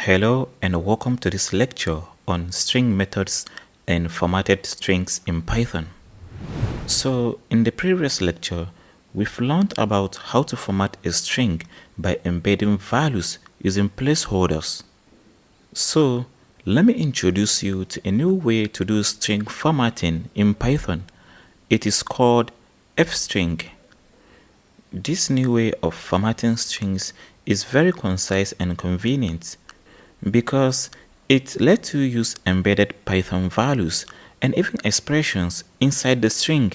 Hello and welcome to this lecture on string methods and formatted strings in Python. So in the previous lecture, we've learned about how to format a string by embedding values using placeholders. So let me introduce you to a new way to do string formatting in Python. It is called fstring. This new way of formatting strings is very concise and convenient because it lets you use embedded Python values and even expressions inside the string.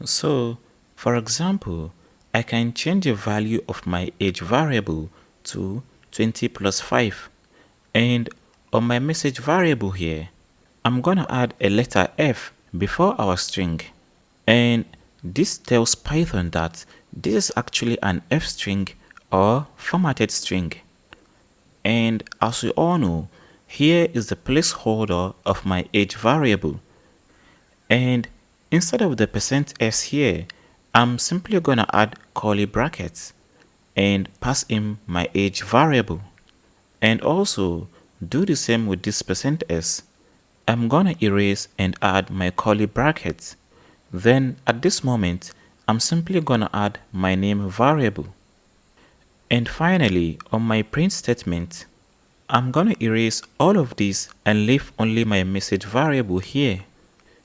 So, for example, I can change the value of my age variable to 20 plus 5, and on my message variable here, I'm gonna add a letter F before our string, and this tells Python that this is actually an F string or formatted string. And as we all know, here is the placeholder of my age variable. And instead of the %s here, I'm simply gonna add curly brackets and pass in my age variable. And also do the same with this %s. I'm gonna erase and add my curly brackets. Then at this moment, I'm simply gonna add my name variable. And finally, on my print statement, I'm gonna erase all of this and leave only my message variable here.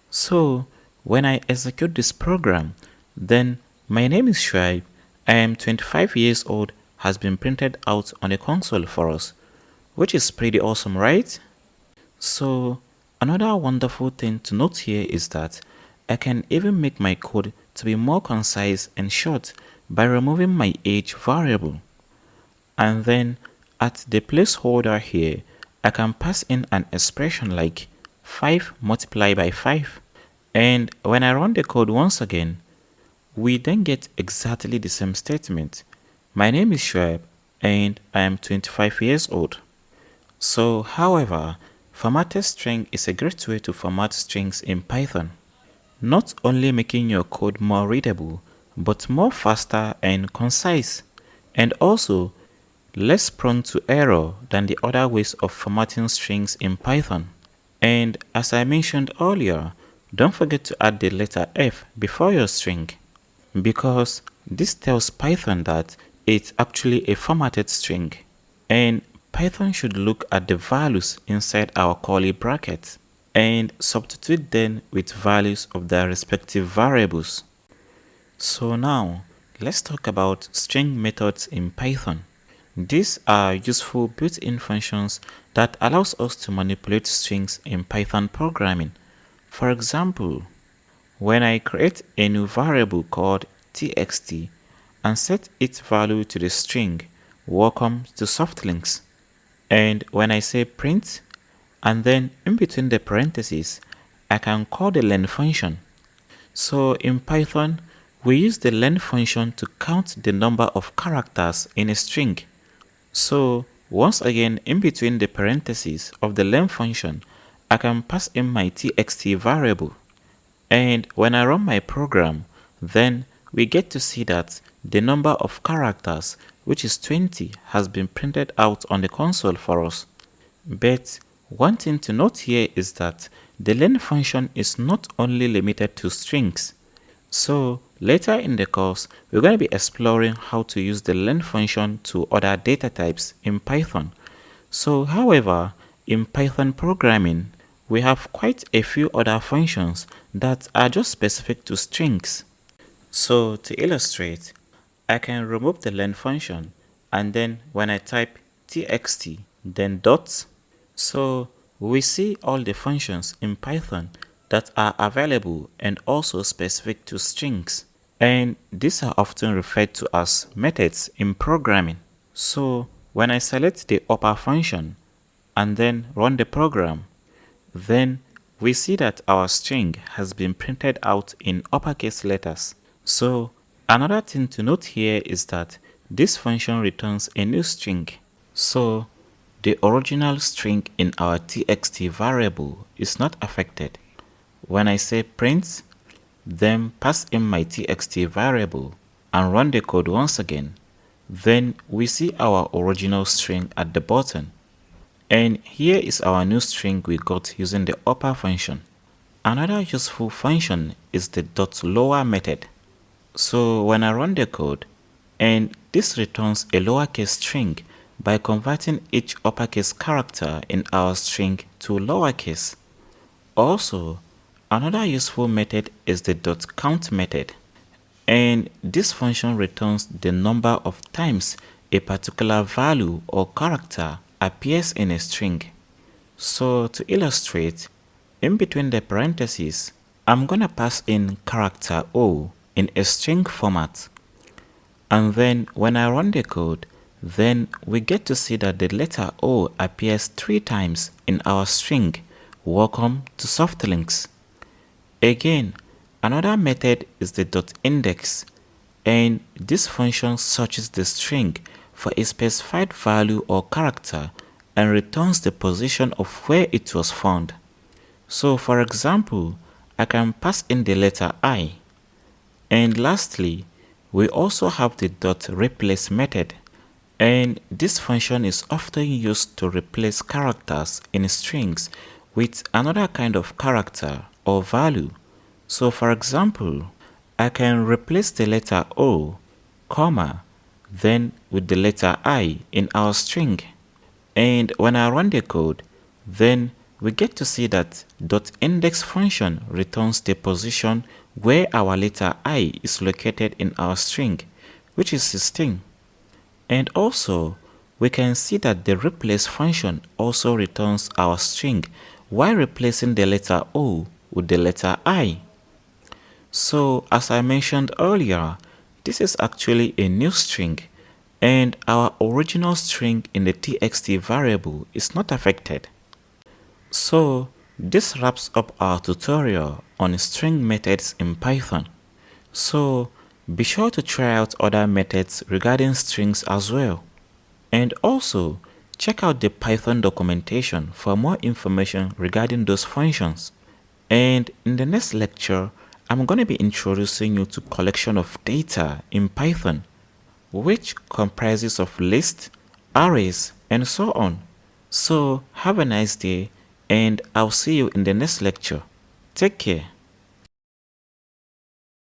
So when I execute this program, then my name is Shuaib, I am 25 years old has been printed out on the console for us, which is pretty awesome, right? So another wonderful thing to note here is that I can even make my code to be more concise and short by removing my age variable. And then at the placeholder here, I can pass in an expression like 5 multiplied by 5. And when I run the code once again, we then get exactly the same statement. My name is Shuaib and I am 25 years old. So, however, formatted string is a great way to format strings in Python, not only making your code more readable, but more faster and concise, and also less prone to error than the other ways of formatting strings in Python. And as I mentioned earlier, don't forget to add the letter F before your string, because this tells Python that it's actually a formatted string, and Python should look at the values inside our curly brackets and substitute them with values of their respective variables. So now, let's talk about string methods in Python. These are useful built-in functions that allows us to manipulate strings in Python programming. For example, when I create a new variable called txt and set its value to the string welcome to Softlinks, and when I say print and then in between the parentheses, I can call the len function. So in Python, we use the len function to count the number of characters in a string. So once again, in between the parentheses of the len function, I can pass in my txt variable. And when I run my program, then we get to see that the number of characters, which is 20, has been printed out on the console for us. But one thing to note here is that the len function is not only limited to strings. So later in the course, we're going to be exploring how to use the len function to other data types in Python. So however, in Python programming, we have quite a few other functions that are just specific to strings. So to illustrate, I can remove the len function and then when I type txt, then dots. So we see all the functions in Python that are available and also specific to strings. And these are often referred to as methods in programming. So when I select the upper function and then run the program, then we see that our string has been printed out in uppercase letters. So another thing to note here is that this function returns a new string. So the original string in our txt variable is not affected. When I say print, then pass in my txt variable and run the code once again, then we see our original string at the bottom. And here is our new string we got using the upper function. Another useful function is the .lower method. So when I run the code, and this returns a lowercase string by converting each uppercase character in our string to lowercase. Also, another useful method is the .count method, and this function returns the number of times a particular value or character appears in a string. So to illustrate, in between the parentheses, I'm gonna pass in character O in a string format. And then when I run the code, then we get to see that the letter O appears 3 times in our string, "Welcome to Softlinks." Again, another method is the .index, and this function searches the string for a specified value or character and returns the position of where it was found. So for example, I can pass in the letter I. And lastly, we also have the .replace method, and this function is often used to replace characters in strings with another kind of character or value. So for example, I can replace the letter O, comma, then with the letter I in our string. And when I run the code, then we get to see that .index function returns the position where our letter I is located in our string, which is 16. And also, we can see that the replace function also returns our string while replacing the letter O with the letter I. So, as I mentioned earlier, this is actually a new string, and our original string in the txt variable is not affected. So, this wraps up our tutorial on string methods in Python. So, be sure to try out other methods regarding strings as well. And also, check out the Python documentation for more information regarding those functions. And in the next lecture, I'm going to be introducing you to collection of data in Python, which comprises of lists, arrays, and so on. So have a nice day, and I'll see you in the next lecture. Take care.